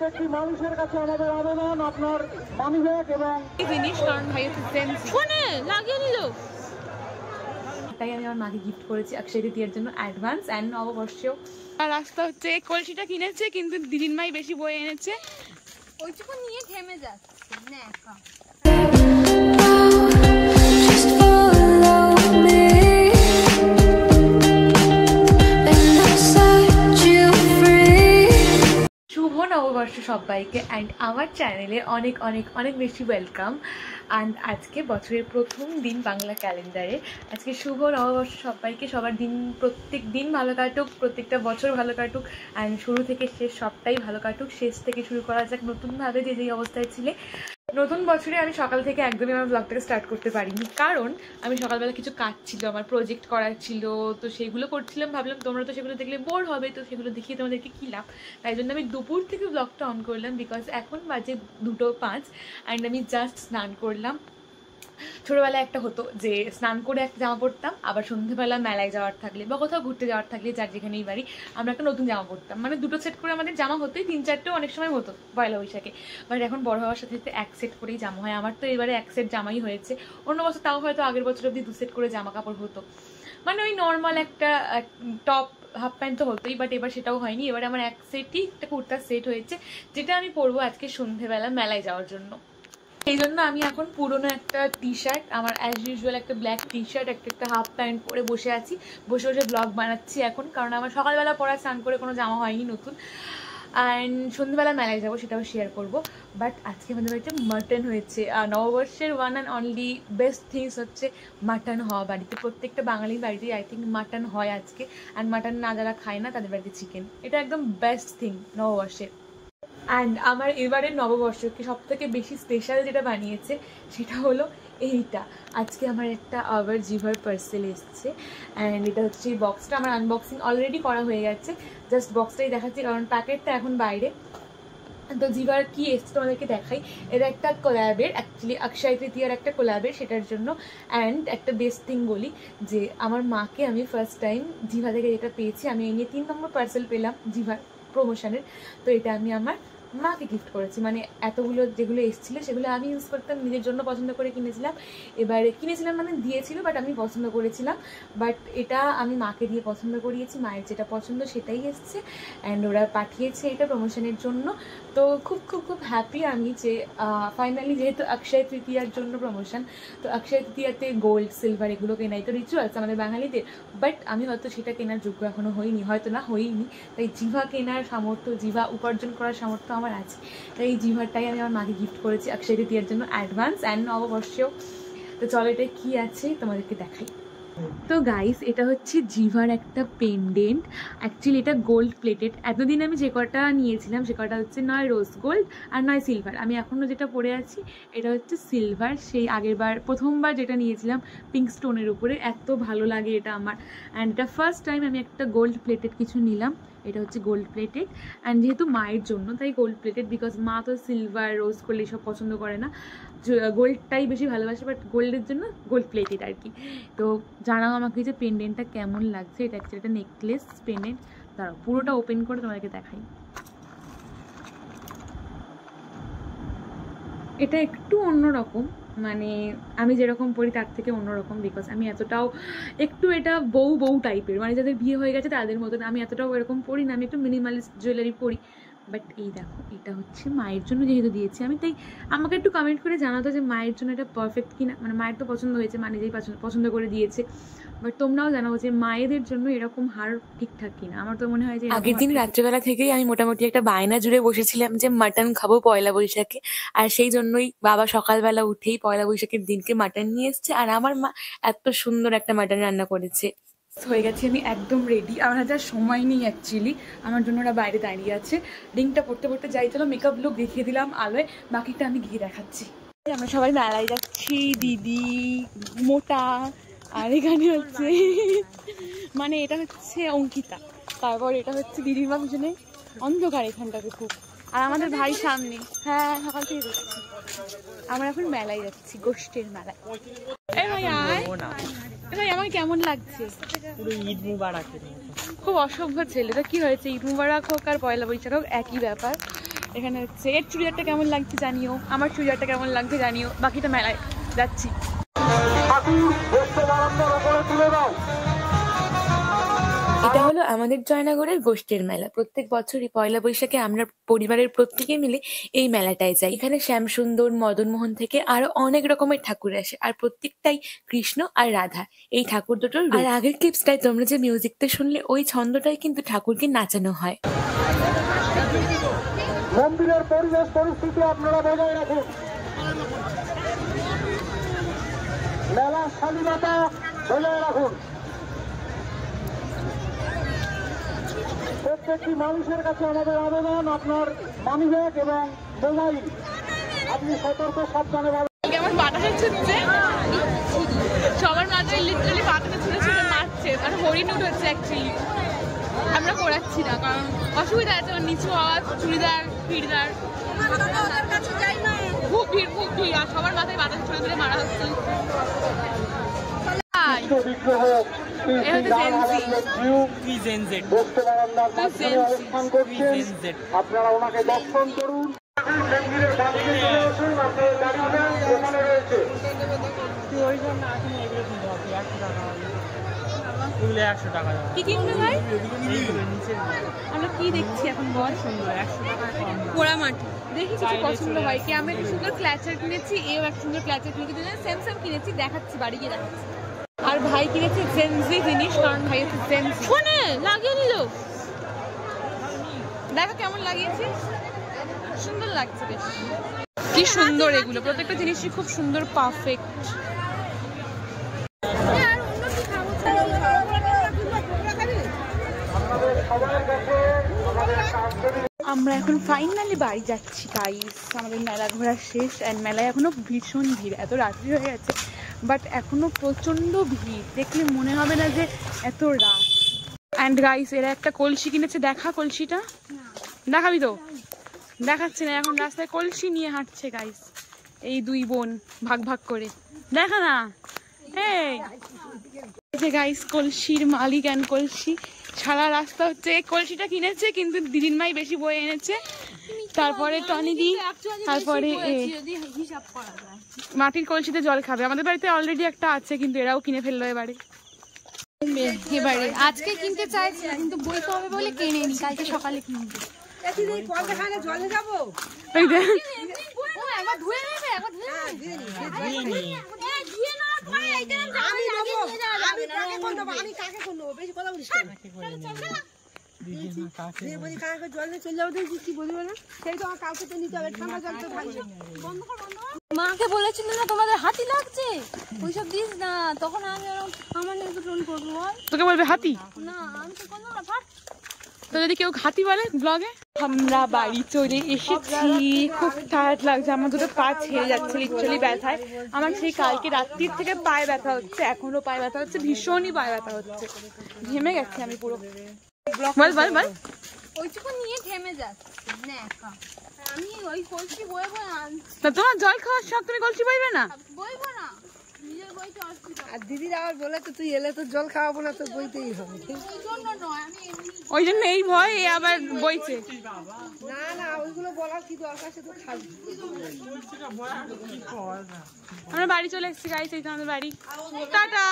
প্রত্যেকটি মানুষের কাছে আমাদের আবেদন আপনার মানিব্যাগ এবং জিনিস, কারণ ভাই ফোনে লাগিয়ে নিল, তাই আমি আমার মাকে গিফট করেছি অক্ষয় তৃতীয়ার জন্য অ্যাডভান্স অ্যান্ড নববর্ষেও। আর রাস্তা হচ্ছে কলসিটা কিনেছে কিন্তু দিদির মাই বেশি বয়ে এনেছে, ওইটুকু নিয়ে থেমে যাচ্ছে না একা। শুভ নববর্ষ সবাইকে অ্যান্ড আমার চ্যানেলে অনেক অনেক অনেক বেশি ওয়েলকাম। অ্যান্ড আজকে বছরের প্রথম দিন বাংলা ক্যালেন্ডারে, আজকে শুভ নববর্ষ সবাইকে। সবার দিন প্রত্যেক দিন ভালো কাটুক, প্রত্যেকটা বছর ভালো কাটুক, অ্যান্ড শুরু থেকে শেষ সবটাই ভালো কাটুক। শেষ থেকে শুরু করা যাক নতুনভাবে, যে যেই অবস্থায় ছিলে। নতুন বছরে আমি সকাল থেকে একদমই আমার ব্লগটাকে স্টার্ট করতে পারিনি, কারণ আমি সকালবেলা কিছু কাজ ছিল, আমার প্রজেক্ট করার ছিল, তো সেগুলো করছিলাম। ভাবলাম তোমরা তো সেগুলো দেখলে বোর হবে, তো সেগুলো দেখিয়ে তোমাদেরকে কী লাভ। তাই জন্য আমি দুপুর থেকে ব্লগটা অন করলাম, বিকজ এখন বাজে 2:05 অ্যান্ড আমি জাস্ট স্নান করলাম। ছোটোবেলায় একটা হতো যে স্নান করে একটা জামা পরতাম, আবার সন্ধ্যেবেলা মেলায় যাওয়ার থাকলে বা কোথাও ঘুরতে যাওয়ার থাকলে, যার যেখানেই বাড়ি, আমরা একটা নতুন জামা পরতাম। মানে দুটো সেট করে আমাদের জামা হতোই, 3-4টেও অনেক সময় হতো পয়লা বৈশাখে। বাট এখন বড় হওয়ার সাথে সাথে এক সেট করেই জামা হয়। আমার তো এবারে এক সেট জামাই হয়েছে। অন্য বছর তাও হয়তো আগের বছর অবধি 2 সেট করে জামা কাপড় হতো, মানে ওই নর্মাল একটা টপ হাফ প্যান্ট তো হতোই, বাট এবার সেটাও হয়নি। এবারে আমার এক সেটই একটা কুর্তার সেট হয়েছে, যেটা আমি পরবো আজকে সন্ধ্যেবেলা মেলায় যাওয়ার জন্য। এই জন্য আমি এখন পুরোনো একটা টি শার্ট, আমার অ্যাজ ইউজুয়াল একটা ব্ল্যাক টি শার্ট, একটা হাফ প্যান্ট পরে বসে আছি, বসে বসে ব্লগ বানাচ্ছি এখন, কারণ আমার সকালবেলা পরা স্নান করে কোনো জামা হয়নি নতুন। অ্যান্ড সন্ধ্যেবেলা মেলায় যাবো, সেটাও শেয়ার করবো। বাট আজকে আমাদের বাড়িতে মাটন হয়েছে। নববর্ষের one and only best things হচ্ছে মাটন হওয়া বাড়িতে। প্রত্যেকটা বাঙালির বাড়িতেই আই থিঙ্ক মাটন হয় আজকে, অ্যান্ড মাটন না যারা খায় না তাদের বাড়িতে চিকেন। এটা একদম বেস্ট থিং নববর্ষের। অ্যান্ড আমার এবারের নববর্ষকে সব থেকে বেশি স্পেশাল যেটা বানিয়েছে সেটা হলো এইটা। আজকে আমার একটা আবার জিভার পার্সেল এসছে, অ্যান্ড এটা হচ্ছে এই বক্সটা। আমার আনবক্সিং অলরেডি করা হয়ে গেছে, জাস্ট বক্সটাই দেখাচ্ছি কারণ প্যাকেটটা এখন বাইরে। তো জিভার কি এসছে তোমাদেরকে দেখাই। এটা একটা কোল্যাবের, অ্যাকচুয়ালি অক্ষয় তৃতীয়ার একটা কোল্যাবের, সেটার জন্য। অ্যান্ড একটা বেস্ট থিং বলি যে আমার মাকে আমি ফার্স্ট টাইম জিভা থেকে যেটা পেয়েছি, আমি এই নিয়ে 3 নম্বর পার্সেল পেলাম জিভার প্রমোশনের। তো এটা আমি আমার মাকে গিফট করেছি। মানে এতগুলো যেগুলো এসেছিলো সেগুলো আমি ইউজ করতাম, নিজের জন্য পছন্দ করে কিনেছিলাম। এবারে কিনেছিলাম মানে দিয়েছিল, বাট আমি পছন্দ করেছিলাম। বাট এটা আমি মাকে দিয়ে পছন্দ করিয়েছি, মায়ের যেটা পছন্দ সেটাই এসছে, অ্যান্ড ওরা পাঠিয়েছে এটা প্রমোশনের জন্য। তো খুব খুব খুব হ্যাপি আমি যে ফাইনালি, যেহেতু অক্ষয় তৃতীয়ার জন্য প্রমোশন, তো অক্ষয় তৃতীয়াতে গোল্ড সিলভার এগুলো কেনাই তো রিচুয়ালস আমাদের বাঙালিদের। বাট আমি হয়তো সেটা কেনার যোগ্য এখনও হইনি, হয়তো না হইনি। তাই জিভা কেনার সামর্থ্য, জিভা উপার্জন করার সামর্থ্য আমার আছে। তাই এই জিভারটাই আমি আমার মাকে গিফট করেছি অক্ষয় তৃতীয়ার জন্য অ্যাডভান্স অ্যান্ড নববর্ষেও। তো চলো এটা কী আছে তোমাদেরকে দেখাই। তো গাইস, এটা হচ্ছে জিভার একটা পেন্ডেন্ট। অ্যাকচুয়ালি এটা গোল্ড প্লেটেড। এতদিন আমি যে কটা নিয়েছিলাম সে কটা হচ্ছে নয় রোজ গোল্ড আর নয় সিলভার। আমি এখনও যেটা পরে আছি এটা হচ্ছে সিলভার। সেই আগেরবার প্রথমবার যেটা নিয়েছিলাম পিঙ্ক স্টোনের উপরে, এত ভালো লাগে এটা আমার। অ্যান্ড এটা ফার্স্ট টাইম আমি একটা গোল্ড প্লেটেড কিছু নিলাম। এটা হচ্ছে গোল্ড প্লেটেড, অ্যান্ড যেহেতু মায়ের জন্য তাই গোল্ড প্লেটেড, বিকজ মা তো সিলভার রোজ গোল্ড এসব পছন্দ করে না, গোল্ডটাই বেশি ভালোবাসে। বাট গোল্ডের জন্য গোল্ড প্লেটেড আর কি। তো জানাও আমাকে যে পেন্ডেন্টটা কেমন লাগছে। এটা অ্যাকচুয়ালি একটা নেকলেস পেন্ডেন্ট। দাঁড়াও পুরোটা ওপেন করে তোমাদেরকে দেখাই। এটা একটু অন্যরকম, মানে আমি যেরকম পরি তার থেকে অন্যরকম, বিকজ আমি এতটাও একটু এটা বউ বউ টাইপের, মানে যাদের বিয়ে হয়ে গেছে তাদের মতন। আমি এতটাও এরকম পরি না, আমি একটু মিনিমালিস্ট জুয়েলারি পরি। বাট এই দেখো, এটা হচ্ছে মায়ের জন্য যেহেতু দিয়েছি আমি, তাই আমাকে একটু কমেন্ট করে জানাতো যে মায়ের জন্য এটা পারফেক্ট কিনা। মানে মায়ের তো পছন্দ হয়েছে, মা নিজেই পছন্দ করে দিয়েছে। বাট তোমরাও জানাবো যে মায়েদের জন্য এরকম হার ঠিকঠাক কিনা। আমার তো মনে হয় যে আগের দিন রাত্রেবেলা থেকেই আমি মোটামুটি একটা বায়না জুড়ে বসেছিলাম যে মাটন খাবো পয়লা বৈশাখে। আর সেই জন্যই বাবা সকালবেলা উঠেই পয়লা বৈশাখের দিনকে মাটন নিয়ে এসছে, আর আমার মা এত সুন্দর একটা মাটন রান্না করেছে। হয়ে গেছে, আমি একদম রেডি। আমার হাতে আর সময় নেই অ্যাকচুয়ালি, আমার জন্য ওরা বাইরে দাঁড়িয়ে আছে। রিংটা পড়তে পড়তে যাই, চলো মেকআপ লুক দেখিয়ে দিলাম আলোয়, বাকিটা আমি গিয়ে দেখাচ্ছি। আমরা সবাই মেলায় যাচ্ছি, দিদি মোটা, আর এখানে হচ্ছে মানে এটা হচ্ছে অঙ্কিতা, তারপর এটা হচ্ছে দিদির মা পিছনে, অন্ধকার এখানটাতে খুব, আর আমাদের ভাই সামনে। হ্যাঁ, সকাল থেকে দেখছি। আমরা এখন মেলায় যাচ্ছি, গোষ্ঠীর মেলায়। ভাই আমার কেমন লাগছে? ঈদ মুবারক। খুব অসভ্য ছেলে। তো কি হয়েছে, ঈদ মুবারক হোক আর পয়লা বৈশাখ হোক একই ব্যাপার। এখানে হচ্ছে এর চুড়িদারটা কেমন লাগছে জানিও, আমার চুড়িদারটা কেমন লাগছে জানিও। বাকিটা মেলায় যাচ্ছি। এটা হলো আমাদের জয়নগরের গোষ্ঠীর মেলা। প্রত্যেক বছরই পয়লা বৈশাখে আমরা পরিবারের প্রত্যেকে মিলে এই মেলাটায় যাই। এখানে শ্যামসুন্দর, মদনমোহন থেকে আরো অনেক রকমের ঠাকুর আসে, আর প্রত্যেকটাই কৃষ্ণ আর রাধা, এই ঠাকুর দুটোর। আর আগের ক্লিপসটায় তোমরা যে মিউজিকটা শুনলে, ওই ছন্দটাই কিন্তু ঠাকুরকে নাচানো হয়। মন্দিরের পরিবেশ পরিস্থিতি আপনারা বজায় রাখুন। মেলার স্বাধীনতা বজায় রাখুন। প্রত্যেকটি মানুষের কাছে আমাদের আবেদন, আপনার মানিব্যাগ এবং মোবাইল আপনি সতর্ক সাবধানে কেমন বাতাসা ছুটছে, সবার মাঝে লিটারালি বাতাসা ছুটে ছুটে মারছে, মানে হরিণ উঠেছে অ্যাকচুয়ালি। আমরা করাচ্ছি না কারণ অসুবিধা আছে, নিচু আওয়াজ, চুড়িদার ফিরদার, খুব ভিড় আর সবার মাথায় বাতাসা ছুটে ছুটে মারা হচ্ছে। আপনারা ওনাকে দর্শন করুন। কি কিনবে ভাই? আমরা কি দেখছি এখন বল? পোড়া মাটি দেখি কিছু পছন্দ হয় কি? আমি একটা সুন্দর ক্ল্যাচার কিনেছি, এও একটা সুন্দর ক্ল্যাচার কিনেছি, সেম সেম কিনেছি, দেখাচ্ছি, বাড়ি গিয়ে দেখাচ্ছি। আর ভাই কিনেছে জেনজি জিনিস, কারণ ভাই হচ্ছে জেনজি। ফোনে লাগিয়ে নিল, দেখো কেমন লাগিয়েছি, সুন্দর লাগছে বেশ। কি সুন্দর এগুলো, প্রত্যেকটা জিনিসই খুব সুন্দর, পারফেক্ট। আমরা এখন ফাইনালি বাড়ি যাচ্ছি গাইস। আমাদের মেলা ঘোরা শেষ, অ্যান্ড মেলায় এখনো ভীষণ ভিড়, এত রাত্রি হয়ে গেছে বাট এখনো প্রচন্ড ভিড়, দেখলে মনে হবে না যে এত রাত। অ্যান্ড গাইস এরা একটা কলসি কিনেছে, দেখা কলসিটা দেখাবি তো? দেখাচ্ছে না, এখন রাস্তায় কলসি নিয়ে হাঁটছে গাইস, এই দুই বোন ভাগ ভাগ করে, দেখা না? এই যে গাইস কলসির মালিক, অ্যান্ড কলসি সারা রাস্তা হচ্ছে। কলসিটা কিনেছে কিন্তু দিদির মাই বেশি বয়ে এনেছে, তারপরে টনি দি, তারপরে মাটির কলসিতে জল খাবে। আমাদের বাড়িতে অলরেডি একটা আছে কিন্তু এরাও কিনে ফেললো এবারে। আজকে কিনতে চাইছি কিন্তু বইতে হবে বলে কিনে নি, কালকে সকালে কিনবো। মাকে বলেছিল না তোমাদের হাতি লাগছে, ওইসব দিস না, তখন আমি আমার নিয়ে টোন করবো। তোকে বলবে হাতি না, আমি তো কোনো তো যদি কেউ হাতি বলে ব্লগে। আমরা বাড়ি চলে এসেছি, খুব টায়ার্ড লাগছে, আমার দুটো পা ছেড়ে যাচ্ছে লিটারালি ব্যথায়। আমার সেই কালকে রাত্রির থেকে পায়ে ব্যথা হচ্ছে, এখনো পায়ে ব্যথা হচ্ছে, ভীষণই পায়ে ব্যথা হচ্ছে, ঘেমে গেছে আমি পুরো। বল বল বল। ওইটুকু নিয়ে ঘেমে যাচ্ছে না একা, আমি ওই কলসি বয়ে বয়ে আনছি। তা তোমার জল খাওয়ার শখ, তুমি কলসি বইবে না? বইবো না, নিজের বইতে অসুবিধা। আর দিদির আবার বলে তো তুই এলে তো জল খাওয়াবো না, তো বইতেই হবে। ওই জন্য নয়, আমি এমনি ওই জন্য এই ভয়, এ আবার বইছে। না না, ওইগুলো বলার কি দরকার, সে তো খাবি। আমরা বাড়ি চলে এসেছি গাইস, এই তো আমাদের বাড়ি। টাটা।